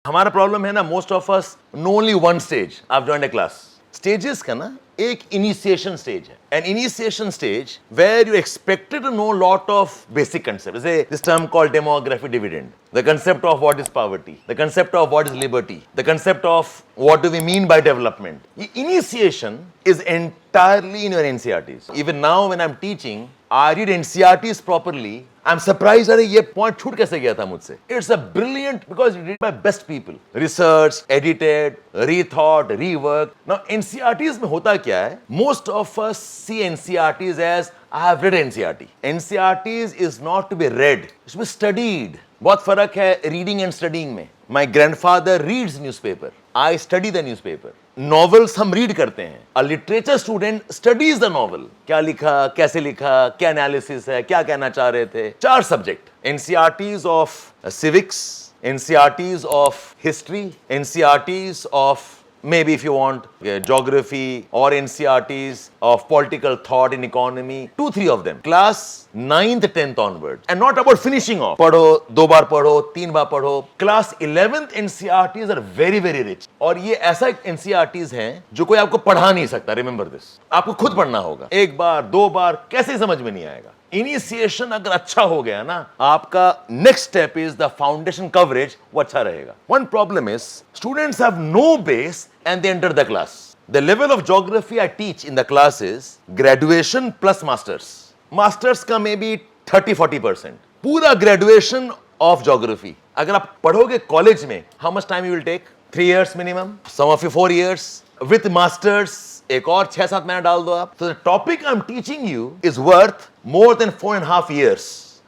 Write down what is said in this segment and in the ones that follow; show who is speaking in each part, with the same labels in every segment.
Speaker 1: हमारा प्रॉब्लम है ना, most of us know only one stage. आप जॉइंड अ क्लास, स्टेजेस का ना एक इनिशिएशन स्टेज है, an initiation stage where you expected to know lot of basic concept, जैसे this term called demography dividend, the concept of what is poverty, the concept of what is liberty, the concept of what do we mean by development. ये initiation is entirely in your NCERTs. Even now when I'm teaching, I read NCERTs properly. I'm surprised अरे ये point छूट कैसे गया था मुझसे। It's a brilliant because you read by best people, researched, edited, rethought, reworked. Now NCERTs में होता क्या है? Most of us see NCERTs as I have read NCERT. NCERTs is not to be read, it's to be studied. बहुत फर्क है reading and studying में। My grandfather reads newspaper. I study the newspaper. Novels हम read करते हैं, अ literature student studies the novel, क्या लिखा, कैसे लिखा, क्या एनालिसिस है, क्या कहना चाह रहे थे। 4 subject, NCERTs of civics, NCERTs of history, NCERTs of maybe if you want geography or NCERTs of political thought in economy, 2-3 of them, class 9th 10th onward, and not about finishing off, पढ़ो 2 बार पढ़ो 3 बार पढ़ो। class 11th NCERTs are very very rich, और ये ऐसा NCERTs हैं जो कोई आपको पढ़ा नहीं सकता। remember this, आपको खुद पढ़ना होगा, 1 बार 2 बार कैसे समझ में नहीं आएगा। इनिशिएशन अगर अच्छा हो गया ना, आपका next step is the foundation coverage, वो अच्छा रहेगा। One problem is students have no base and they enter the class. The level of geography I teach in the class is graduation plus masters. Masters का may be 30-40%, पूरा graduation of geography. अगर आप पढ़ोगे college में, how much time you will take? 3 years minimum, some of you 4 years, with masters एक और 6-7 महीना डाल दो आप। तो the topic I am teaching you is worth more than 4.5 years,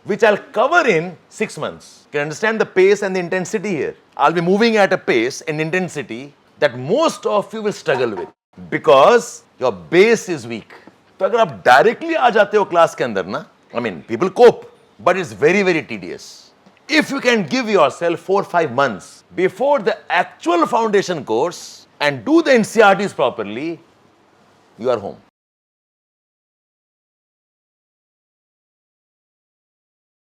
Speaker 1: which I'll cover in 6 months. You can understand the pace and the intensity here. I'll be moving at a pace and intensity that most of you will struggle with because your base is weak. तो अगर आप directly आ जाते हो class के अंदर ना, I mean people cope, but it's very very tedious. If you can give yourself 4-5 months before the actual foundation course and do the NCERTs properly, you are home.